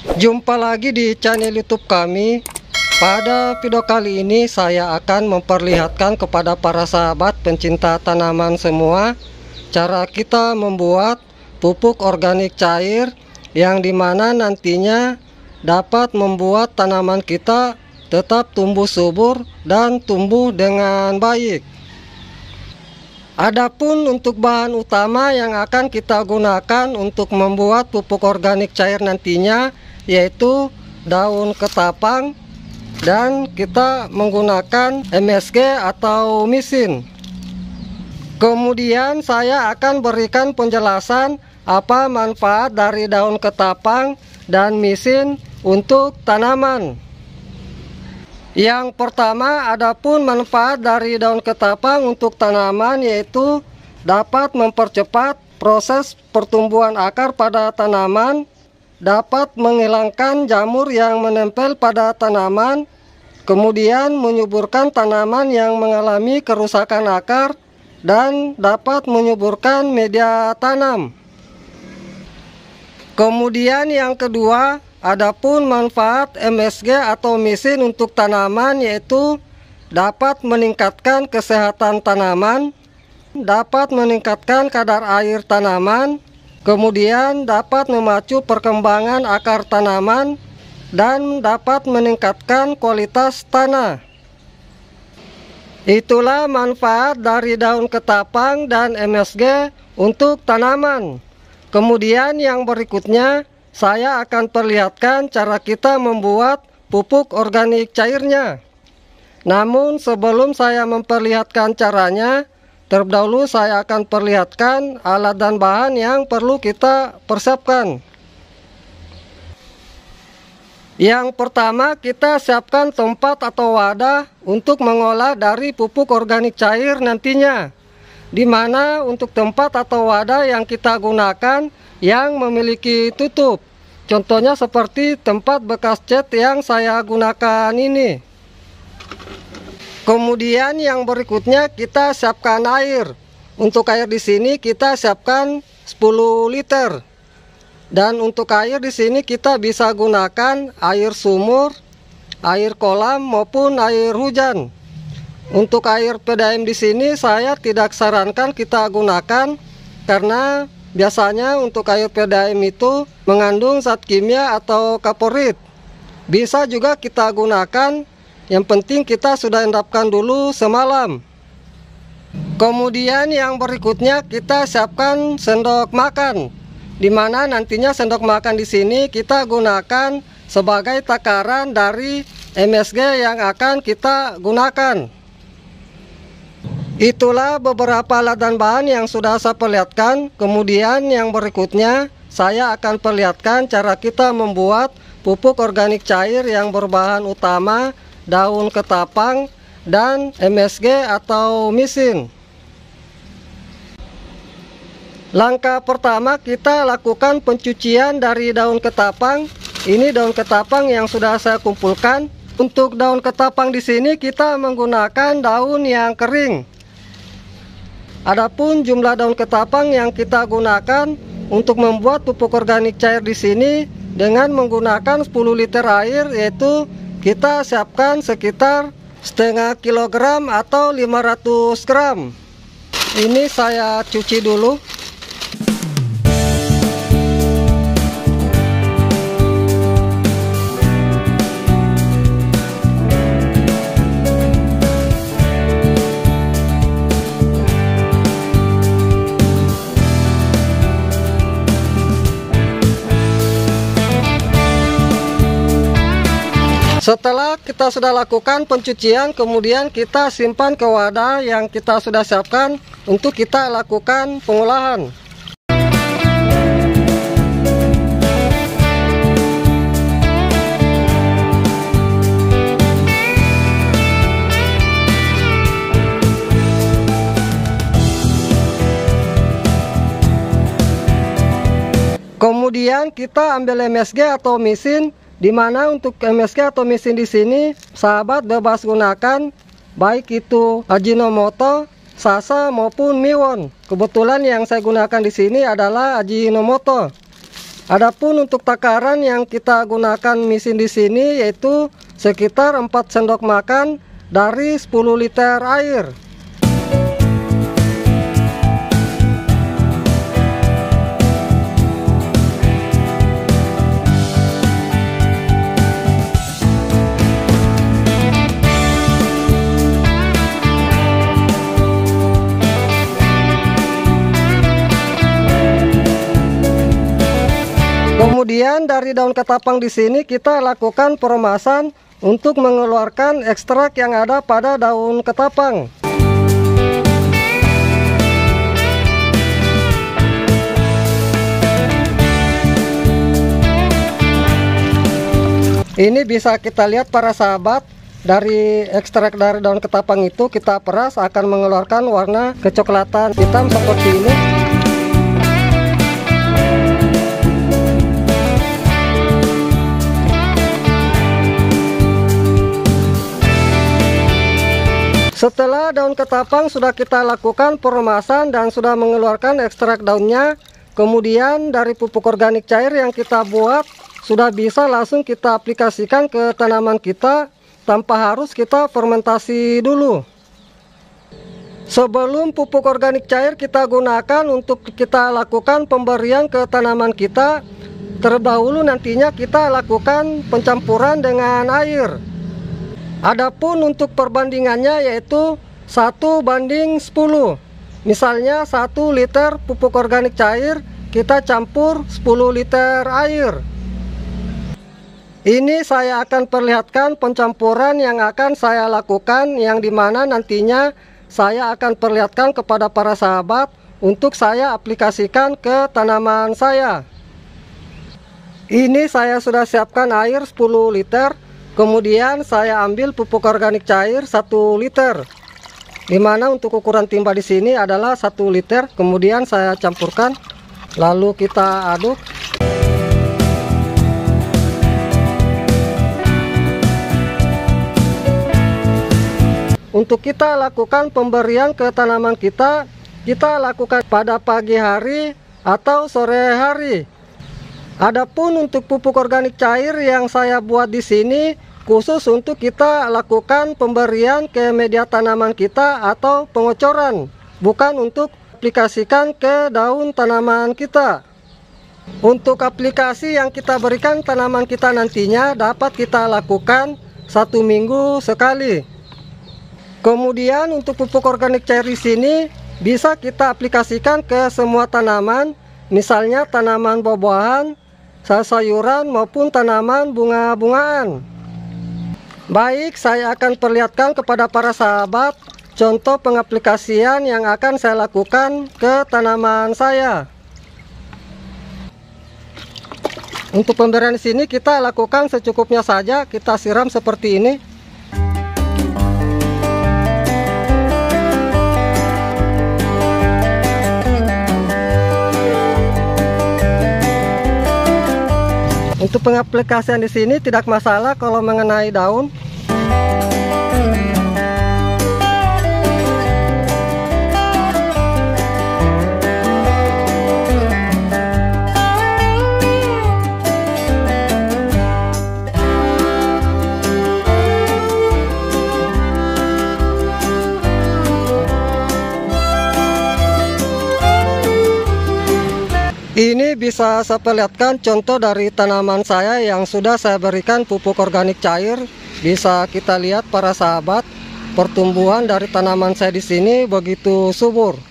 Jumpa lagi di channel YouTube kami. Pada video kali ini saya akan memperlihatkan kepada para sahabat pencinta tanaman semua cara kita membuat pupuk organik cair yang dimana nantinya dapat membuat tanaman kita tetap tumbuh subur dan tumbuh dengan baik. Adapun untuk bahan utama yang akan kita gunakan untuk membuat pupuk organik cair nantinya yaitu daun ketapang, dan kita menggunakan MSG atau misin. Kemudian saya akan berikan penjelasan apa manfaat dari daun ketapang dan misin untuk tanaman. Yang pertama, adapun manfaat dari daun ketapang untuk tanaman yaitu dapat mempercepat proses pertumbuhan akar pada tanaman, dapat menghilangkan jamur yang menempel pada tanaman, kemudian menyuburkan tanaman yang mengalami kerusakan akar, dan dapat menyuburkan media tanam. Kemudian yang kedua, adapun manfaat MSG atau misin untuk tanaman yaitu dapat meningkatkan kesehatan tanaman, dapat meningkatkan kadar air tanaman, kemudian dapat memacu perkembangan akar tanaman, dan dapat meningkatkan kualitas tanah. Itulah manfaat dari daun ketapang dan MSG untuk tanaman. Kemudian yang berikutnya saya akan perlihatkan cara kita membuat pupuk organik cairnya. Namun sebelum saya memperlihatkan caranya, terlebih dahulu saya akan perlihatkan alat dan bahan yang perlu kita persiapkan. Yang pertama, kita siapkan tempat atau wadah untuk mengolah dari pupuk organik cair nantinya, di mana untuk tempat atau wadah yang kita gunakan yang memiliki tutup. Contohnya seperti tempat bekas cat yang saya gunakan ini. Kemudian yang berikutnya kita siapkan air. Untuk air di sini kita siapkan 10 liter. Dan untuk air di sini kita bisa gunakan air sumur, air kolam maupun air hujan. Untuk air PDAM di sini saya tidak sarankan kita gunakan karena biasanya untuk air PDAM itu mengandung zat kimia atau kaporit. Bisa juga kita gunakan, yang penting kita sudah endapkan dulu semalam. Kemudian yang berikutnya kita siapkan sendok makan, di mana nantinya sendok makan di sini kita gunakan sebagai takaran dari MSG yang akan kita gunakan. Itulah beberapa alat dan bahan yang sudah saya perlihatkan. Kemudian yang berikutnya saya akan perlihatkan cara kita membuat pupuk organik cair yang berbahan utama daun ketapang dan MSG atau misin. Langkah pertama kita lakukan pencucian dari daun ketapang. Ini daun ketapang yang sudah saya kumpulkan. Untuk daun ketapang di sini kita menggunakan daun yang kering. Adapun jumlah daun ketapang yang kita gunakan untuk membuat pupuk organik cair di sini dengan menggunakan 10 liter air, yaitu kita siapkan sekitar setengah kilogram atau 500 gram. Ini saya cuci dulu. Setelah kita sudah lakukan pencucian, kemudian kita simpan ke wadah yang kita sudah siapkan untuk kita lakukan pengolahan. Kemudian kita ambil MSG atau misin, di mana untuk MSG atau misin di sini sahabat bebas gunakan, baik itu Ajinomoto, Sasa maupun Miwon. Kebetulan yang saya gunakan di sini adalah Ajinomoto. Adapun untuk takaran yang kita gunakan mesin di sini yaitu sekitar 4 sendok makan dari 10 liter air. Kemudian dari daun ketapang di sini kita lakukan peremasan untuk mengeluarkan ekstrak yang ada pada daun ketapang. Ini bisa kita lihat para sahabat, dari ekstrak dari daun ketapang itu kita peras akan mengeluarkan warna kecoklatan hitam seperti ini. Setelah daun ketapang sudah kita lakukan peremasan dan sudah mengeluarkan ekstrak daunnya, kemudian dari pupuk organik cair yang kita buat sudah bisa langsung kita aplikasikan ke tanaman kita tanpa harus kita fermentasi dulu. Sebelum pupuk organik cair kita gunakan untuk kita lakukan pemberian ke tanaman kita, terdahulu nantinya kita lakukan pencampuran dengan air. Adapun untuk perbandingannya yaitu 1:10. Misalnya 1 liter pupuk organik cair kita campur 10 liter air. Ini saya akan perlihatkan pencampuran yang akan saya lakukan, yang dimana nantinya saya akan perlihatkan kepada para sahabat untuk saya aplikasikan ke tanaman saya. Ini saya sudah siapkan air 10 liter. Kemudian saya ambil pupuk organik cair 1 liter, dimana untuk ukuran timba di sini adalah 1 liter. Kemudian saya campurkan, lalu kita aduk. Untuk kita lakukan pemberian ke tanaman kita lakukan pada pagi hari atau sore hari. Adapun untuk pupuk organik cair yang saya buat di sini khusus untuk kita lakukan pemberian ke media tanaman kita atau pengocoran, bukan untuk aplikasikan ke daun tanaman kita. Untuk aplikasi yang kita berikan tanaman kita nantinya dapat kita lakukan 1 minggu sekali. Kemudian untuk pupuk organik cair di sini bisa kita aplikasikan ke semua tanaman, misalnya tanaman buah-buahan, sayur-sayuran maupun tanaman bunga-bungaan. Baik, saya akan perlihatkan kepada para sahabat contoh pengaplikasian yang akan saya lakukan ke tanaman saya. Untuk pemberian di sini kita lakukan secukupnya saja, kita siram seperti ini. Untuk pengaplikasian di sini tidak masalah kalau mengenai daun. Ini bisa saya perlihatkan contoh dari tanaman saya yang sudah saya berikan pupuk organik cair. Bisa kita lihat para sahabat, pertumbuhan dari tanaman saya di sini begitu subur.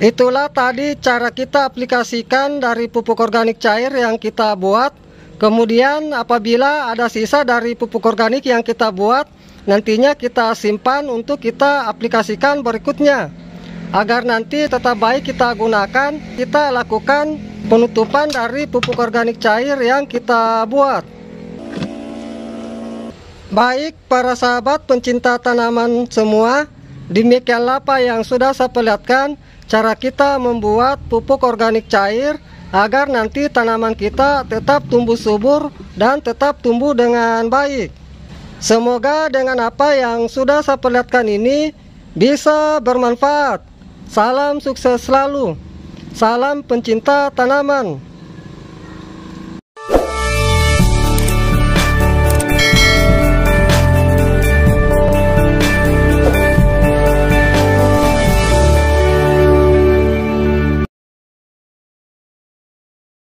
Itulah tadi cara kita aplikasikan dari pupuk organik cair yang kita buat. Kemudian apabila ada sisa dari pupuk organik yang kita buat, nantinya kita simpan untuk kita aplikasikan berikutnya. Agar nanti tetap baik kita gunakan, kita lakukan penutupan dari pupuk organik cair yang kita buat. Baik para sahabat pencinta tanaman semua, demikianlah apa yang sudah saya perlihatkan cara kita membuat pupuk organik cair agar nanti tanaman kita tetap tumbuh subur dan tetap tumbuh dengan baik. Semoga dengan apa yang sudah saya perlihatkan ini bisa bermanfaat. Salam sukses selalu. Salam pencinta tanaman.